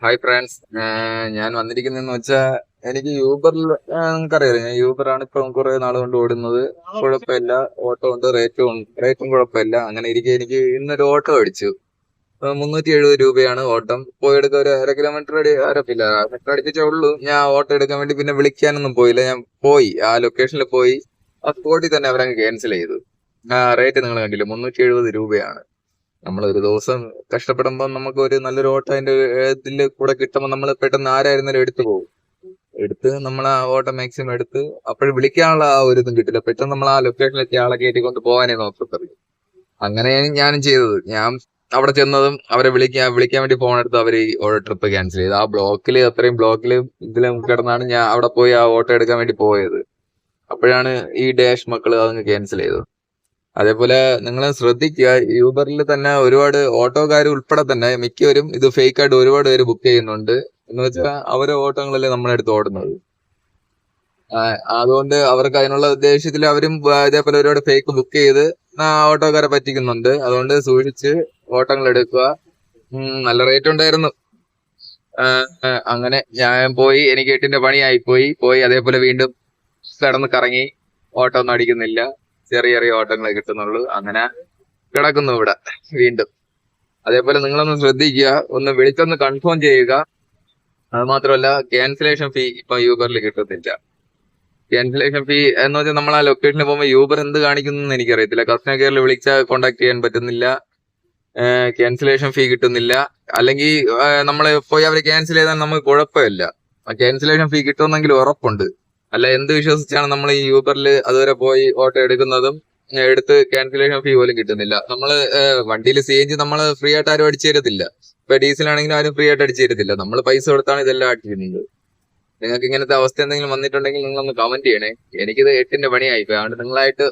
Hi friends. ഞാൻ വന്നിരിക്കുന്നതെന്ന് വെച്ചാൽ എനിക്ക് യൂബറിൽ നിങ്ങൾക്കറിയാലോ, ഞാൻ യൂബറാണ് ഇപ്പം കുറെ നാൾ കൊണ്ട് ഓടുന്നത്. കുഴപ്പമില്ല, ഓട്ടോ ഉണ്ട്, റേറ്റും കുഴപ്പമില്ല. അങ്ങനെ ഇരിക്കെ എനിക്ക് ഇന്നൊരു ഓട്ടോ അടിച്ചു. 370 രൂപയാണ് ഓട്ടം. പോയെടുക്കാൻ ഒരു അര കിലോമീറ്റർ അരപ്പില്ല മീറ്റർ അടിപ്പിച്ചേ ഉള്ളൂ. ഞാൻ ഓട്ടോ എടുക്കാൻ വേണ്ടി പിന്നെ വിളിക്കാനൊന്നും പോയില്ല. ഞാൻ പോയി ആ ലൊക്കേഷനിൽ പോയി, ആ സ്പോട്ടിൽ തന്നെ അവരങ്ങ് ക്യാൻസൽ ചെയ്തു. റേറ്റ് നിങ്ങൾ കണ്ടില്ല, 370 രൂപയാണ്. നമ്മൾ ഒരു ദിവസം കഷ്ടപ്പെടുമ്പോൾ നമുക്ക് ഒരു നല്ലൊരു ഓട്ടോ അതിന്റെ ഇതില് കൂടെ കിട്ടുമ്പോൾ നമ്മൾ പെട്ടെന്ന് ആരായിരുന്നാലും എടുത്തു പോകും. എടുത്ത് നമ്മൾ ആ ഓട്ടോ മാക്സിമം എടുത്ത് അപ്പോഴും വിളിക്കാനുള്ള ആ ഒരു ഇതും കിട്ടില്ല. പെട്ടെന്ന് നമ്മൾ ആ ലൊക്കേഷനിലെത്തി ആളെ കയറ്റിക്കൊണ്ട് പോകാനേ നോക്കത്തുള്ളൂ. അങ്ങനെയാണ് ഞാനും ചെയ്തത്. ഞാൻ അവിടെ ചെന്നതും അവരെ വിളിക്കാൻ വേണ്ടി ഫോൺ എടുത്ത് അവർ ഈ ഓരോ ട്രിപ്പ് ക്യാൻസൽ ചെയ്തു. ആ ബ്ലോക്കിൽ, അത്രയും ബ്ലോക്കിൽ ഇതിലും കിടന്നാണ് ഞാൻ അവിടെ പോയി ആ ഓട്ടോ എടുക്കാൻ വേണ്ടി പോയത്. അപ്പോഴാണ് ഈ ഡാഷ് മക്കള് അതങ്ങ് ക്യാൻസൽ ചെയ്തത്. അതേപോലെ നിങ്ങൾ ശ്രദ്ധിക്കുക, യൂബറിൽ തന്നെ ഒരുപാട് ഓട്ടോക്കാർ ഉൾപ്പെടെ തന്നെ മിക്കവരും ഇത് ഫേക്ക് ആയിട്ട് ഒരുപാട് പേര് ബുക്ക് ചെയ്യുന്നുണ്ട്. എന്ന് വെച്ചാൽ അവരെ ഓട്ടങ്ങളല്ലേ നമ്മുടെ അടുത്ത് ഓടുന്നത്. അതുകൊണ്ട് അവർക്ക് അതിനുള്ള ഉദ്ദേശത്തിൽ അവരും ഇതേപോലെ ഒരുപാട് ഫേക്ക് ബുക്ക് ചെയ്ത് ഓട്ടോക്കാരെ പറ്റിക്കുന്നുണ്ട്. അതുകൊണ്ട് സൂക്ഷിച്ച് ഓട്ടങ്ങൾ എടുക്കുക. നല്ല റേറ്റ് ഉണ്ടായിരുന്നു. അങ്ങനെ ഞാൻ പോയി, എനിക്ക് 8ന്റെ പണിയായി പോയി അതേപോലെ വീണ്ടും കിടന്ന് കറങ്ങി. ഓട്ടം ഒന്നും അടിക്കുന്നില്ല, ചെറിയ ചെറിയ ഓട്ടങ്ങളെ കിട്ടുന്നുള്ളൂ. അങ്ങനെ കിടക്കുന്നു ഇവിടെ വീണ്ടും. അതേപോലെ നിങ്ങളൊന്ന് ശ്രദ്ധിക്കുക, ഒന്ന് വിളിച്ചൊന്ന് കൺഫേം ചെയ്യുക. അത് മാത്രമല്ല, ക്യാൻസലേഷൻ ഫീ ഇപ്പൊ യൂബറിൽ കിട്ടുന്നില്ല. ക്യാൻസലേഷൻ ഫീ എന്ന് വെച്ചാൽ നമ്മൾ ആ ലൊക്കേഷനിൽ പോകുമ്പോൾ യൂബർ എന്ത് കാണിക്കുന്നു എനിക്കറിയത്തില്ല. കസ്റ്റമർ കെയറിൽ വിളിച്ചാൽ കോൺടാക്ട് ചെയ്യാൻ പറ്റുന്നില്ല, ക്യാൻസലേഷൻ ഫീ കിട്ടുന്നില്ല. അല്ലെങ്കിൽ നമ്മൾ പോയി അവർ ക്യാൻസൽ ചെയ്താൽ നമുക്ക് കുഴപ്പമില്ല, ക്യാൻസലേഷൻ ഫീ കിട്ടുമെന്നെങ്കിലും ഉറപ്പുണ്ട്. അല്ല, എന്ത് വിശ്വസിച്ചാണ് നമ്മൾ ഈ യൂബറിൽ അതുവരെ പോയി ഓട്ടോ എടുക്കുന്നതും എടുത്ത് ക്യാൻസലേഷൻ ഫീ പോലും കിട്ടുന്നില്ല. നമ്മള് വണ്ടിയിൽ CNG നമ്മൾ ഫ്രീ ആയിട്ട് ആരും അടിച്ചു തരത്തില്ല. ഇപ്പൊ ഡീസൽ ആണെങ്കിലും ആരും ഫ്രീ ആയിട്ട് അടിച്ചു തരത്തില്ല. നമ്മൾ പൈസ കൊടുത്താണ് ഇതെല്ലാം അടിച്ചിരുന്നത്. നിങ്ങൾക്ക് ഇങ്ങനത്തെ അവസ്ഥ എന്തെങ്കിലും വന്നിട്ടുണ്ടെങ്കിൽ നിങ്ങളൊന്ന് കമന്റ് ചെയ്യണേ. എനിക്കിത് 8ന്റെ പണിയായി. അതുകൊണ്ട് നിങ്ങളായിട്ട്